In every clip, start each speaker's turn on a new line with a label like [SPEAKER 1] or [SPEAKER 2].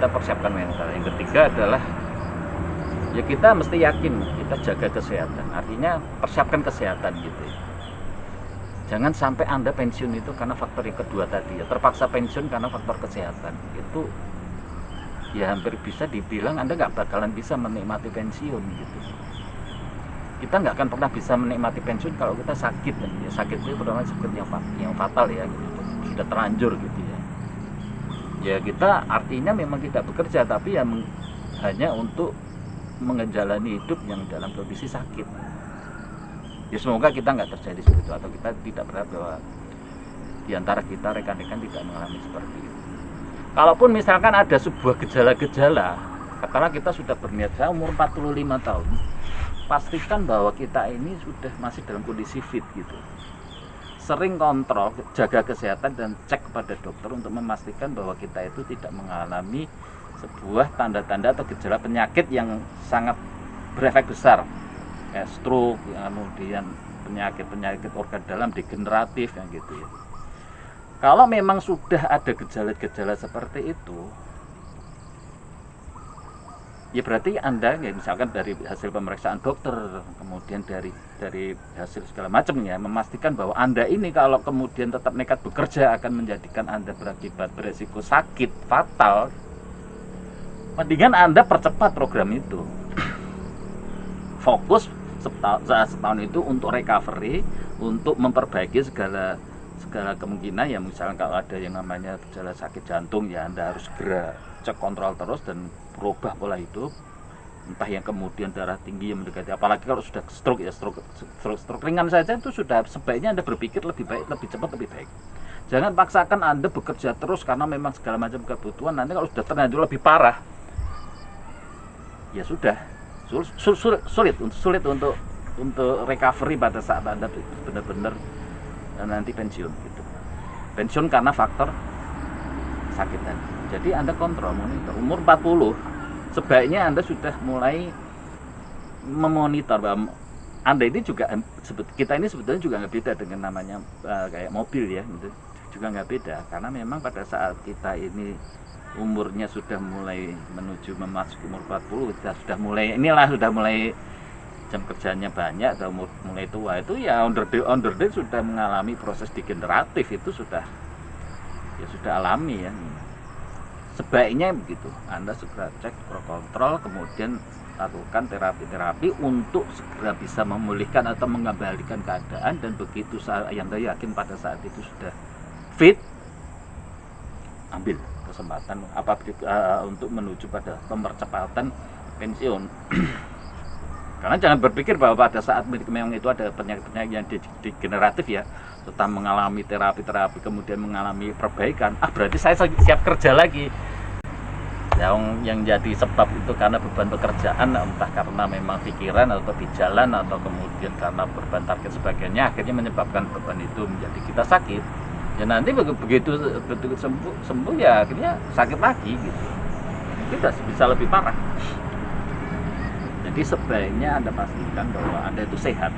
[SPEAKER 1] kita persiapkan mental. Yang ketiga adalah ya kita mesti yakin kita jaga kesehatan. Artinya persiapkan kesehatan gitu. Jangan sampai Anda pensiun itu karena faktor yang kedua tadi ya, terpaksa pensiun karena faktor kesehatan. Itu ya hampir bisa dibilang Anda nggak bakalan bisa menikmati pensiun gitu. Kita nggak akan pernah bisa menikmati pensiun kalau kita sakit ya. Sakit itu terutama sakit yang fatal ya gitu. Sudah terlanjur gitu ya. Ya kita artinya memang tidak bekerja, tapi ya hanya untuk menjalani hidup yang dalam kondisi sakit. Ya semoga kita nggak terjadi seperti itu, atau kita tidak berharap bahwa diantara kita rekan-rekan tidak mengalami seperti itu. Kalaupun misalkan ada sebuah gejala-gejala, katakanlah kita sudah berniat, saya umur 45 tahun, pastikan bahwa kita ini sudah masih dalam kondisi fit gitu. Sering kontrol, jaga kesehatan dan cek kepada dokter untuk memastikan bahwa kita itu tidak mengalami sebuah tanda-tanda atau gejala penyakit yang sangat berefek besar, kayak stroke, kemudian penyakit organ dalam degeneratif yang gitu ya. Kalau memang sudah ada gejala-gejala seperti itu, ya berarti Anda ya misalkan dari hasil pemeriksaan dokter, kemudian dari hasil segala macam ya, memastikan bahwa Anda ini kalau kemudian tetap nekat bekerja akan menjadikan Anda berakibat beresiko sakit fatal. Mendingan Anda percepat program itu. Fokus setahun itu untuk recovery, untuk memperbaiki segala kemungkinan ya. Misalkan kalau ada yang namanya gejala sakit jantung ya Anda harus segera cek kontrol terus dan berubah pola hidup. Entah yang kemudian darah tinggi yang mendekati, apalagi kalau sudah stroke ya, stroke ringan saja itu sudah sebaiknya Anda berpikir lebih baik, lebih cepat, lebih baik. Jangan paksakan Anda bekerja terus karena memang segala macam kebutuhan. Nanti kalau sudah terlanjur lebih parah, ya sudah sulit untuk recovery pada saat Anda benar-benar nanti pensiun gitu. Pensiun karena faktor sakit tadi. Jadi Anda kontrol, monitor. Umur 40 sebaiknya Anda sudah mulai memonitor bahwa Anda ini juga, kita ini sebetulnya juga nggak beda dengan namanya kayak mobil ya gitu. Juga nggak beda karena memang pada saat kita ini umurnya sudah mulai menuju memasuki umur 40, kita sudah mulai jam kerjanya banyak atau mulai tua, itu ya on the day sudah mengalami proses degeneratif, itu sudah alami ya. Sebaiknya begitu, Anda segera cek, kontrol, kemudian lakukan terapi untuk segera bisa memulihkan atau mengembalikan keadaan, dan begitu Anda yakin pada saat itu sudah fit, ambil kesempatan untuk menuju pada pemercepatan pensiun. Karena jangan berpikir bahwa pada saat memang itu ada penyakit-penyakit yang degeneratif ya, setelah mengalami terapi kemudian mengalami perbaikan, berarti saya siap kerja lagi. Yang jadi sebab itu karena beban pekerjaan, entah karena memang pikiran atau di jalan atau kemudian karena beban target sebagainya, akhirnya menyebabkan beban itu menjadi kita sakit. Ya nanti begitu sembuh ya akhirnya sakit lagi gitu. Itu bisa lebih parah. Jadi sebaiknya Anda pastikan bahwa Anda itu sehat.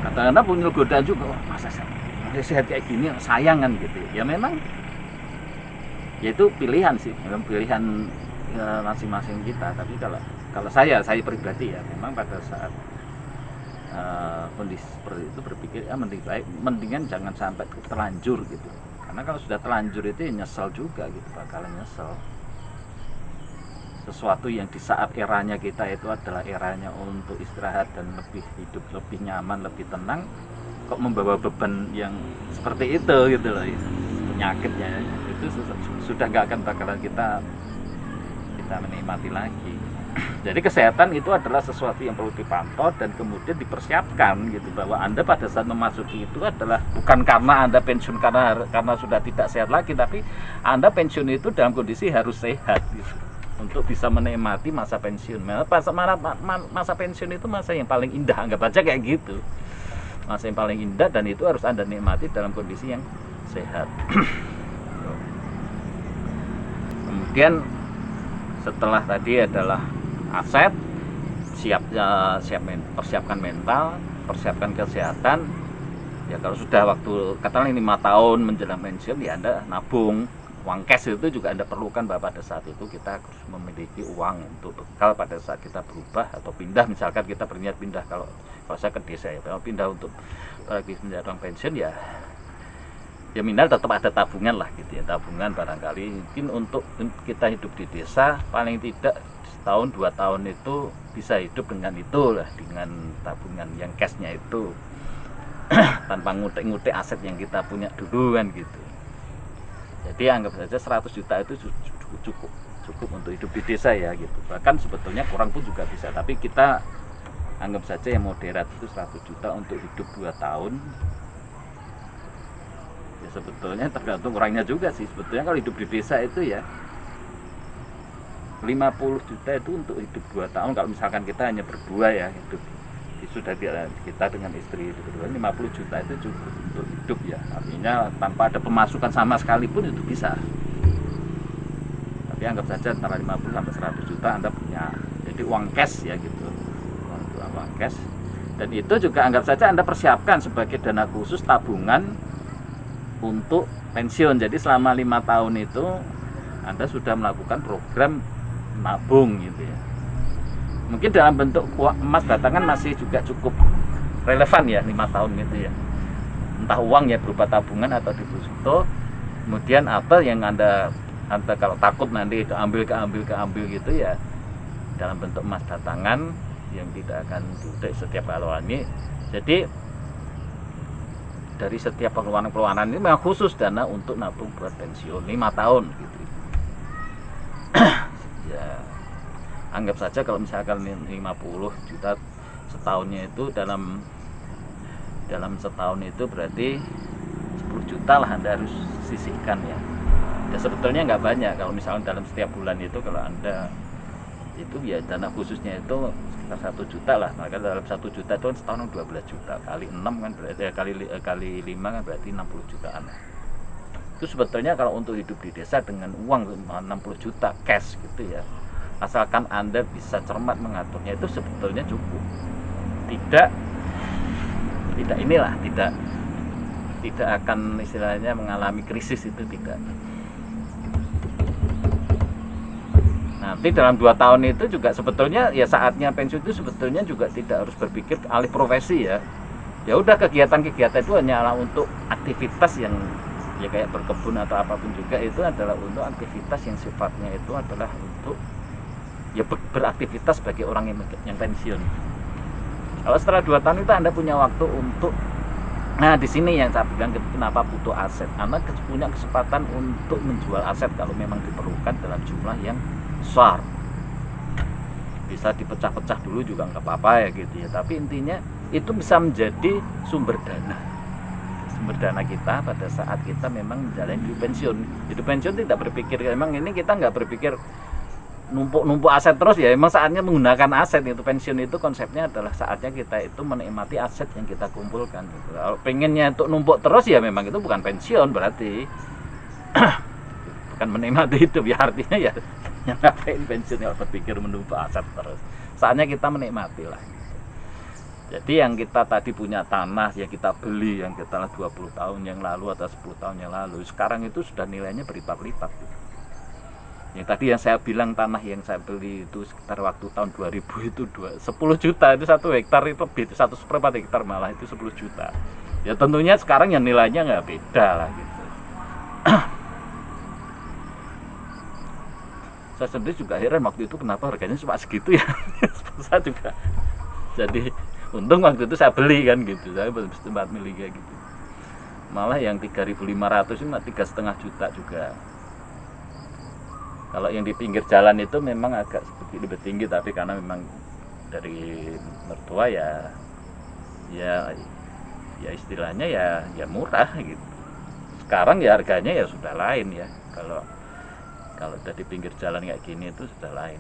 [SPEAKER 1] Kadang-kadang punya godaan juga, masa sehat kayak gini, sayangan gitu. Ya memang, ya itu pilihan sih, memang pilihan masing-masing kita. Tapi kalau saya pribadi ya, memang pada saat kondisi seperti itu berpikir mendingan jangan sampai terlanjur gitu. Karena kalau sudah terlanjur itu ya nyesel juga gitu, bakalan nyesel. Sesuatu yang di saat eranya kita itu adalah eranya untuk istirahat dan hidup lebih nyaman, lebih tenang, kok membawa beban yang seperti itu gitu loh, penyakitnya itu sudah nggak akan bakalan kita menikmati lagi. Jadi kesehatan itu adalah sesuatu yang perlu dipantau dan kemudian dipersiapkan gitu, bahwa Anda pada saat memasuki itu adalah bukan karena Anda pensiun karena sudah tidak sehat lagi, tapi Anda pensiun itu dalam kondisi harus sehat gitu, untuk bisa menikmati masa pensiun. Masa pensiun itu masa yang paling indah, anggap aja kayak gitu, masa yang paling indah, dan itu harus Anda nikmati dalam kondisi yang sehat. Kemudian setelah tadi adalah aset, persiapkan mental, persiapkan kesehatan. Ya kalau sudah waktu katakanlah 5 tahun menjelang pensiun, ya Anda nabung uang cash itu juga Anda perlukan bahwa pada saat itu kita harus memiliki uang untuk bekal pada saat kita berubah atau pindah. Misalkan kita berniat pindah, kalau saya ke desa ya, kalau pindah untuk bagi menjadi orang pensiun ya minimal tetap ada tabungan lah gitu ya, tabungan barangkali mungkin untuk kita hidup di desa paling tidak setahun 2 tahun itu bisa hidup dengan itu lah, dengan tabungan yang cashnya itu tanpa ngutik-ngutik aset yang kita punya dulu kan gitu. Jadi anggap saja 100 juta itu cukup untuk hidup di desa ya gitu. Bahkan sebetulnya kurang pun juga bisa, tapi kita anggap saja yang moderat itu 100 juta untuk hidup 2 tahun. Ya sebetulnya tergantung orangnya juga sih. Sebetulnya kalau hidup di desa itu ya 50 juta itu untuk hidup 2 tahun. Kalau misalkan kita hanya berdua ya hidup, sudah kita dengan istri itu berdua, 50 juta itu cukup untuk hidup ya. Artinya tanpa ada pemasukan sama sekali pun itu bisa. Tapi anggap saja antara 50 sampai 100 juta Anda punya. Jadi uang cash ya gitu. Uang cash. Dan itu juga anggap saja Anda persiapkan sebagai dana khusus tabungan untuk pensiun. Jadi selama 5 tahun itu Anda sudah melakukan program nabung gitu ya. Mungkin dalam bentuk emas batangan masih juga cukup relevan ya 5 tahun gitu ya. Entah uang ya berupa tabungan atau deposito. Kemudian apa yang Anda kalau takut nanti keambil gitu ya, dalam bentuk emas batangan yang tidak akan diudik setiap pengeluaran. Jadi dari setiap pengeluaran ini memang khusus dana untuk nabung buat pensiun 5 tahun gitu. Ya anggap saja kalau misalkan 50 juta setahunnya itu dalam setahun itu berarti 10 juta lah Anda harus sisihkan ya. Ya sebetulnya nggak banyak kalau misalkan dalam setiap bulan itu, kalau Anda itu ya dana khususnya itu sekitar 1 juta lah. Maka dalam 1 juta itu setahun 12 juta kali 6 kan berarti kali 5 kan berarti 60 jutaan. Itu sebetulnya kalau untuk hidup di desa dengan uang 60 juta cash gitu ya, asalkan Anda bisa cermat mengaturnya, itu sebetulnya cukup. Tidak akan istilahnya mengalami krisis, itu tidak. Nanti dalam 2 tahun itu juga sebetulnya ya saatnya pensiun itu sebetulnya juga tidak harus berpikir alih profesi ya. Ya udah, kegiatan-kegiatan itu hanyalah untuk aktivitas yang ya kayak berkebun atau apapun juga, itu adalah untuk aktivitas yang sifatnya itu adalah untuk ya beraktivitas bagi orang yang pensiun. Kalau setelah 2 tahun itu Anda punya waktu untuk, nah di sini yang saya bilang kenapa butuh aset. Anda punya kesempatan untuk menjual aset kalau memang diperlukan dalam jumlah yang besar. Bisa dipecah-pecah dulu juga nggak apa-apa ya gitu ya. Tapi intinya itu bisa menjadi sumber dana kita pada saat kita memang menjalani hidup pensiun. Hidup pensiun tidak berpikir, memang ini kita nggak berpikir numpuk aset terus ya. Emang saatnya menggunakan aset itu. Pensiun itu konsepnya adalah saatnya kita itu menikmati aset yang kita kumpulkan gitu. Kalau pengennya untuk numpuk terus ya memang itu bukan pensiun berarti. Bukan menikmati hidup ya, artinya ya yang ngapain pensiun kalau berpikir menumpuk aset terus. Saatnya kita menikmati lah gitu. Jadi yang kita tadi punya tanah yang kita beli, yang kita 20 tahun yang lalu atau 10 tahun yang lalu, sekarang itu sudah nilainya berlipat-lipat gitu. Yang tadi yang saya bilang tanah yang saya beli itu sekitar waktu tahun 2000 itu 10 juta, itu 1 hektar itu lebih, 1/4 hektar malah itu 10 juta. Ya tentunya sekarang yang nilainya nggak beda lah gitu. Saya sendiri juga heran waktu itu kenapa harganya cuma segitu ya. Saya juga jadi untung waktu itu saya beli kan gitu, saya sempat beli kayak gitu. Malah yang 3.500 ini 3,5 juta juga. Kalau yang di pinggir jalan itu memang agak sedikit lebih tinggi, tapi karena memang dari mertua ya istilahnya ya murah gitu. Sekarang ya harganya ya sudah lain ya. Kalau dari pinggir jalan kayak gini itu sudah lain.